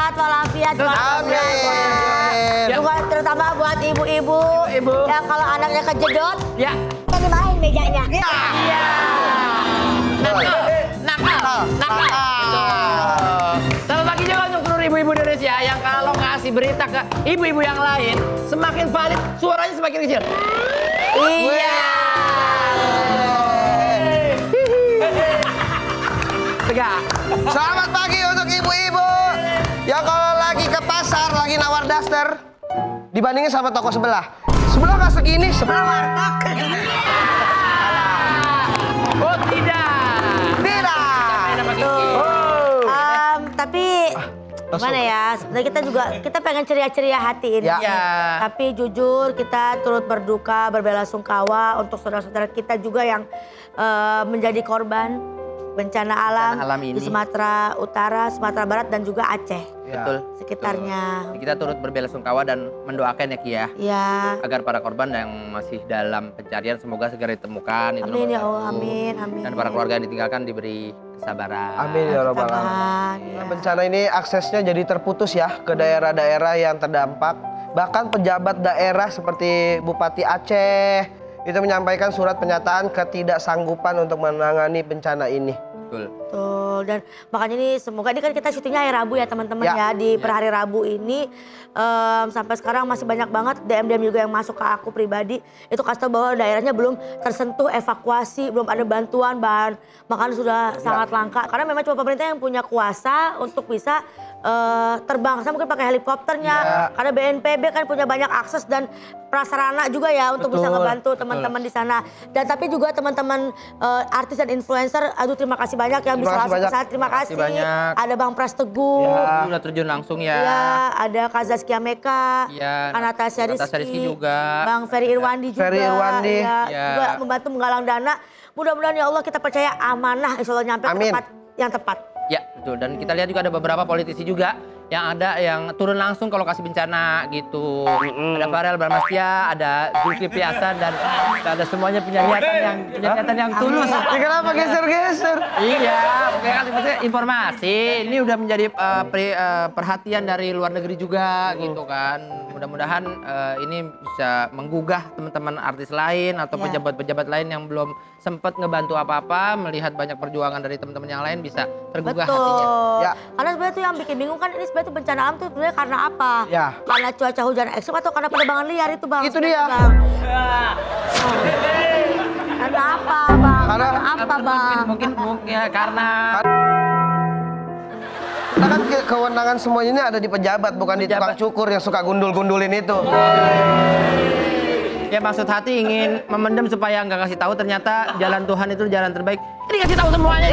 sehat walafiat. Amin. Juga terutama buat ibu-ibu yang kalau anaknya kejedot, Ya. kita dimain mejanya. Iya. Nakal. Selamat pagi juga untuk seluruh ibu-ibu Indonesia yang kalau ngasih berita ke ibu-ibu yang lain, semakin valid, suaranya semakin kecil. Iya. Tegak. Selamat pagi untuk ibu-ibu yang kalau lagi ke pasar lagi nawar daster dibandingin sama toko sebelah. Sebelah nggak segini, sebelah warteg. Oh tidak. Tidak. Tapi gimana ya? Sebenarnya kita pengen ceria-ceria hati ini. Ya. Tapi jujur kita turut berduka, berbelasungkawa untuk saudara-saudara kita juga yang menjadi korban bencana alam ini. di Sumatera Utara, Sumatera Barat dan juga Aceh. Betul. Sekitarnya. Kita turut berbelasungkawa dan mendoakan ya Ki ya. Iya. Agar para korban yang masih dalam pencarian semoga segera ditemukan. Itu Amin nomor ya satu. Allah, amin. Dan para keluarga yang ditinggalkan diberi kesabaran. Amin ya Rabbal Alamin. Tahan, ya. Bencana ini aksesnya jadi terputus ya ke daerah-daerah yang terdampak. Bahkan pejabat daerah seperti Bupati Aceh itu menyampaikan surat pernyataan ketidaksanggupan untuk menangani bencana ini. Betul. Betul. Dan makanya ini semoga ini kan kita syutingnya hari Rabu ya teman-teman ya. Di per hari Rabu ini sampai sekarang masih banyak banget DM juga yang masuk ke aku pribadi. Itu kasih tahu bahwa daerahnya belum tersentuh evakuasi, belum ada bantuan bahan makanan sudah sangat langka. Karena memang cuma pemerintah yang punya kuasa untuk bisa terbang. Saya mungkin pakai helikopternya. Karena BNPB kan punya banyak akses dan prasarana juga ya untuk bisa ngebantu teman-teman di sana. Dan tapi juga teman-teman artis dan influencer, aduh terima kasih banyak yang bisa langsung ke sana. Terima kasih. banyak. Ada Bang Pras Teguh. Udah terjun langsung ya. Iya, ada Kazaskia Meka, Iya, Anastasia Natasha Rizky juga. Bang Ferry Irwandi juga. Ferry Irwandi. Iya, Iya. juga membantu menggalang dana. Mudah-mudahan ya Allah kita percaya amanah insya Allah nyampe ke Amin. tempat yang tepat. Ya, betul. Dan kita lihat juga ada beberapa politisi juga yang turun langsung ke lokasi bencana gitu. Ada Farel Bramastya, ada Zulkifli Hasan dan ada semuanya punya niatan yang tulus. Ini kenapa geser-geser? Iya, makanya kan maksudnya informasi ini udah menjadi perhatian dari luar negeri juga gitu kan. Mudah-mudahan ini bisa menggugah teman-teman artis lain atau pejabat-pejabat lain yang belum sempat ngebantu apa-apa, melihat banyak perjuangan dari teman-teman yang lain bisa tergugah hatinya. Betul. Ya. Karena sebenarnya tuh yang bikin bingung kan ini sebenarnya tuh bencana alam tuh sebenarnya karena apa? Ya. Karena cuaca hujan ekstrim atau karena penerbangan liar itu Bang? Itu dia. Bang. Karena apa Bang? Karena apa Bang? Mungkin ya karena Karena kan kewenangan semuanya ini ada di pejabat, bukan di tukang cukur yang suka gundul-gundulin itu. ya maksud hati ingin memendam supaya nggak kasih tahu, ternyata jalan Tuhan itu jalan terbaik. Ini kasih tahu semuanya.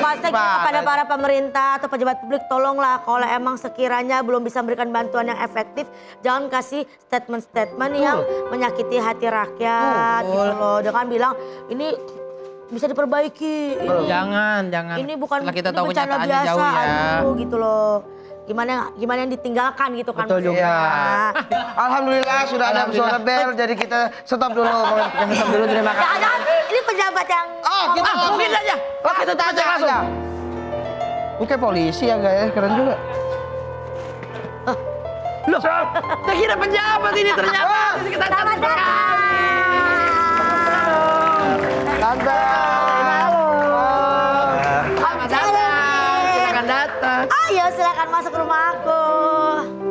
Maksudnya kita kepada para pemerintah atau pejabat publik tolonglah kalau emang sekiranya belum bisa memberikan bantuan yang efektif, jangan kasih statement-statement yang menyakiti hati rakyat gitu loh. Dengan bilang ini bisa diperbaiki. Jangan. Ini bukan Setelah kita ini tahu bencana kenyataannya biasa, jauh ya. aduh gitu loh. Gimana yang ditinggalkan gitu kan. Betul juga. maksudnya. Alhamdulillah sudah ada suara bel, jadi kita stop dulu. Stop dulu, terima kasih. Jangan-jangan ini pejabat yang Kita Mungkin aja. Kita tanya langsung. Oke, polisi ya guys, keren juga. Loh, saya kira pejabat ini ternyata. Kita Selamat datang. Tante. Om Jeremy. Silakan datang. Ayo silakan masuk ke rumah aku.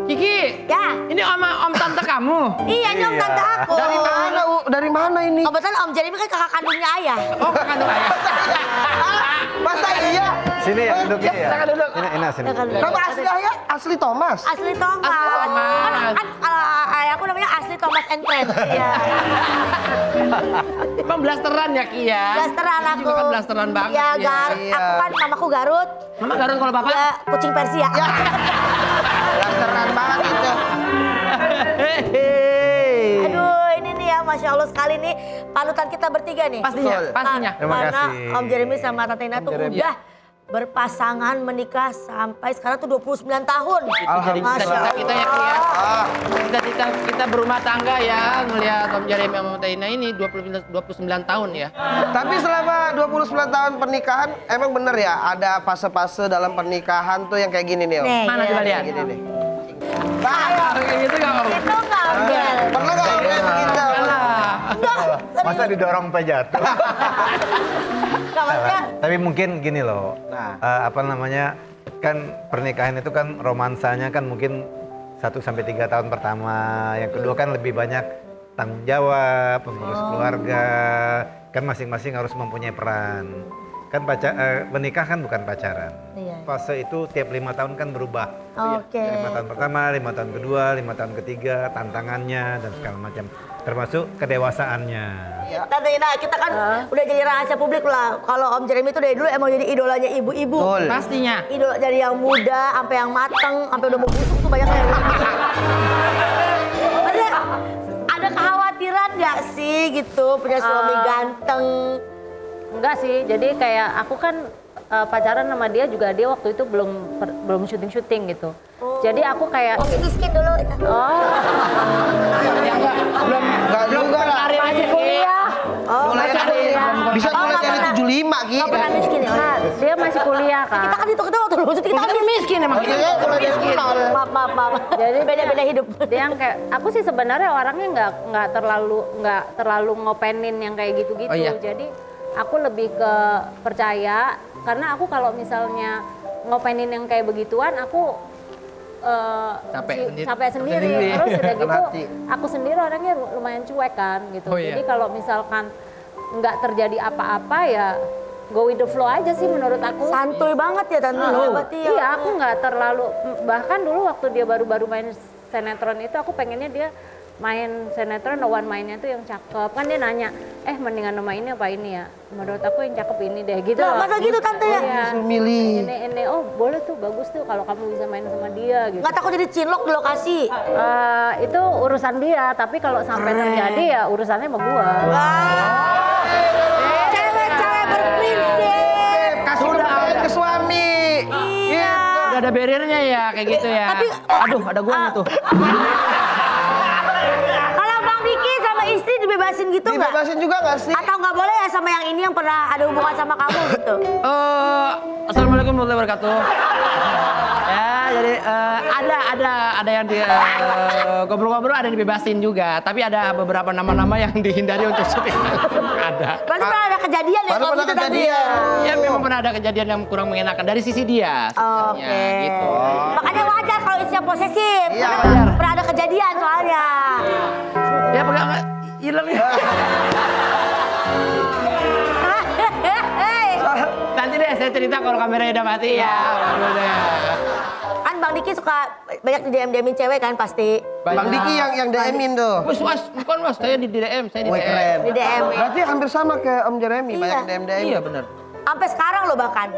Kiki, Ya. ini om tante kamu. Iya, ini om tante aku. Dari mana, U? Dari mana ini? Kebetulan Om Jeremy kan kakak kandungnya ayah. Oh, kakak tuh ayah. Masa iya? Sini ya, duduk ini ya. Silakan duduk. Ini sini. Nama asli ayah? Asli Thomas. Asli Thomas. Asli Thomas. Kan kalau ayahku namanya Asli Thomas and Friends. Iya. Bang blasteran ya Ki ya? Blasteran Ini aku. juga kan blasteran banget Ya, ya. Aku kan mamaku Garut. Mama Garut kalau bapak? Ya, kucing Persia. Blasteran banget itu. Aduh, ini nih ya, Masya Allah sekali nih panutan kita bertiga nih. Pastinya, Betul. pastinya. Terima Karena kasih. Om Jeremy sama Tante Ina tuh Jeremy. udah berpasangan menikah sampai sekarang tuh 29 tahun. Jadi Masya kita yang lihat kita berumah tangga ya ngelihat Om Jeremy sama Taina ini 29 tahun ya. Tapi selama 29 tahun pernikahan, emang bener ya ada fase-fase dalam pernikahan tuh yang kayak gini nih Om? Nih, Mana coba lihat? Gini nih. Kayak gitu nggak Om? Itu nggak Amel. Pernah nggak Om kayak begitu? Masa didorong sampai jatuh? Nggak maksudnya. Tapi mungkin gini loh, apa namanya, kan pernikahan itu kan romansanya kan mungkin 1-3 tahun pertama, yang kedua kan lebih banyak tanggung jawab, pengurus keluarga, kan masing-masing harus mempunyai peran. Kan menikah kan bukan pacaran. Iya. Fase itu tiap 5 tahun kan berubah. Oke. 5 tahun pertama, 5 tahun kedua, 5 tahun ketiga, tantangannya dan segala macam. Termasuk kedewasaannya. Tante Ina, kita kan udah jadi rahasia publik lah. Kalau Om Jeremy itu dari dulu emang jadi idolanya ibu-ibu. Betul. Pastinya. Idola dari yang muda sampai yang mateng, sampai udah mau busuk tuh banyak yang Maksudnya ada kekhawatiran nggak sih gitu punya suami ganteng? Enggak sih, jadi kayak aku kan pacaran sama dia juga dia waktu itu belum syuting gitu. Jadi aku kayak Miskin dulu. Nggak juga lah. masih kuliah. Mulai masih dari kuliah. bisa mulai dari 75 Ki. Nggak pernah miskin ya? Nah, dia masih kuliah kan. Kita kan itu waktu dulu, kita kan miskin emang. Maksudnya mulai dari nol. Maaf. Jadi Beda-beda hidup. Dia yang kayak aku sih sebenarnya orangnya nggak terlalu ngopenin yang kayak gitu-gitu. Oh, iya. Jadi aku lebih ke percaya karena aku kalau misalnya ngopenin yang kayak begituan aku capek sendiri. Terus udah gitu Mati. aku sendiri orangnya lumayan cuek kan gitu. Oh, iya. Jadi kalau misalkan nggak terjadi apa-apa ya go with the flow aja sih menurut aku. Santuy banget ya Tante Ina berarti ya. Iya, aku nggak terlalu, bahkan dulu waktu dia baru-baru main sinetron itu aku pengennya dia main sinetron lawan mainnya tuh yang cakep. Kan dia nanya, mendingan sama ini apa ini ya? Menurut aku yang cakep ini deh gitu. Lah, masa gitu Tante ya? Iya. Disuruh milih. Ini, oh boleh tuh, bagus tuh kalau kamu bisa main sama dia gitu. Nggak takut jadi cinlok di lokasi? Itu urusan dia, tapi kalau sampai terjadi ya urusannya sama gua. Cewek-cewek berprinsip. Kasih kepercayaan ke suami. Iya. Udah ada barriernya ya kayak gitu ya. Tapi- Aduh, ada guanya tuh. Kalau Bang Diki sama istri dibebasin gitu nggak? Dibebasin juga nggak sih? Atau nggak boleh ya sama yang ini yang pernah ada hubungan sama kamu gitu? Assalamualaikum warahmatullahi wabarakatuh. Ya, jadi ada yang di ngobrol-ngobrol ada yang dibebasin juga, tapi ada beberapa nama-nama yang dihindari untuk syuting. Ada. Berarti pernah ada kejadian ya Baru kalau pernah gitu tadi ya? kejadian. Ya memang pernah ada kejadian yang kurang mengenakan dari sisi dia sebenarnya Oke. gitu. Makanya wajar kalau istrinya posesif. Iya, Karena wajar. pernah ada kejadian soalnya. Dia pegang hilang ya. Nanti deh saya cerita kalau kameranya udah mati ya. Baru deh. Kan Bang Diki suka banyak di DM-in cewek kan pasti. Bang Diki yang DM-in tuh. Was, bukan was, saya di DM, saya di Wih DM. keren. Di DM. Berarti hampir sama kayak Om Jeremy, Iya. banyak DM-DM. Iya benar. Sampai sekarang loh bahkan.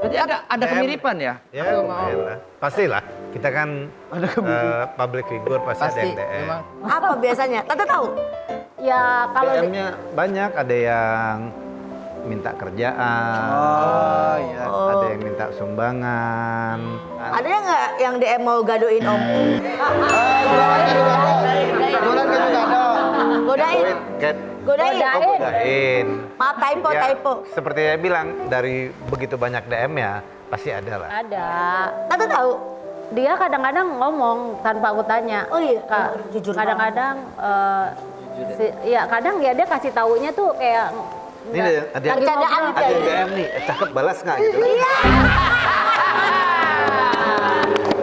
Berarti ada kemiripan ya? Ya, lumayan lah. Pastilah. Kita kan public figure pasti ada Pasti yang DM. memang. Apa biasanya? Tante tahu? Ya kalau DM-nya banyak, ada yang minta kerjaan, Oh iya. ada yang minta sumbangan. Ada nggak yang DM mau gadoin Om? Jualan kan juga ada. Godain? Kayak Godain? godain. Maaf typo, Ya, typo. seperti saya bilang, dari begitu banyak DM ya, pasti ada lah. ada. Tante tahu? Dia kadang-kadang ngomong tanpa aku tanya. Oh iya? Kak, Jujur kadang-kadang ya kadang ya dia kasih taunya tuh kayak Ini ada yang Bercandaan gitu ada ya? yang DM nih, cakep balas nggak gitu?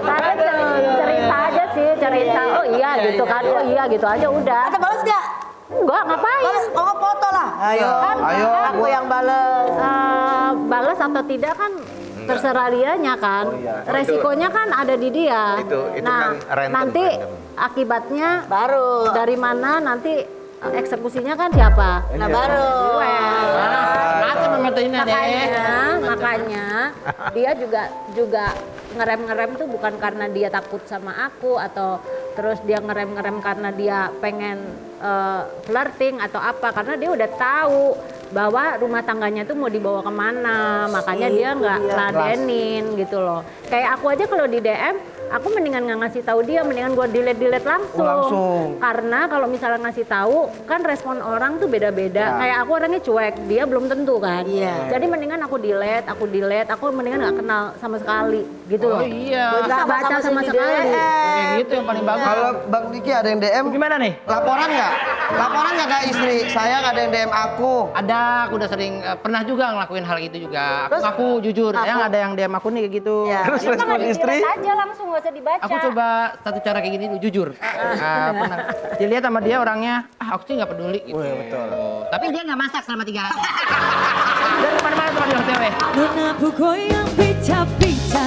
Saya cerita aja sih, cerita. Oh iya gitu kan, oh iya gitu aja udah. Tante balas nggak? Enggak, ngapain? Balas, ngomong foto lah. Ayo. Kan, Ayo, Aku yang balas. balas atau tidak kan terserah dianya kan. Resikonya kan ada di dia. Itu nah, kan random, nanti random. akibatnya Baru. dari mana nanti eksekusinya kan siapa? Nah baru. Macam memetain deh. Makanya dia juga ngerem tuh bukan karena dia takut sama aku atau terus dia ngerem karena dia pengen flirting atau apa, karena dia udah tahu bahwa rumah tangganya tuh mau dibawa kemana, makanya dia nggak ladenin gitu loh. Kayak aku aja kalau di DM, aku mendingan nggak ngasih tahu dia, mendingan gue delete langsung. Karena kalau misalnya ngasih tahu, kan respon orang tuh beda-beda. Kayak aku orangnya cuek, dia belum tentu kan. Jadi mendingan aku delete, aku mendingan nggak kenal sama sekali gitu loh. Oh iya. Nggak baca sama sekali. Kayak gitu yang paling bagus. Kalau Bang Diki ada yang DM, Gimana nih? laporan nggak? Laporan nggak ke istri? Sayang ada yang DM aku. Ada, aku udah sering pernah juga ngelakuin hal itu juga. Aku jujur, yang ada yang DM aku nih kayak gitu. Terus respon istri? Aja langsung nggak usah dibaca. Aku coba satu cara kayak gini dulu, jujur. Pernah dilihat sama dia orangnya, aku sih nggak peduli gitu. betul. Tapi dia nggak masak selama 3 hari. Dan kemana-mana sama dia OTW. Nona bugoyang pita-pita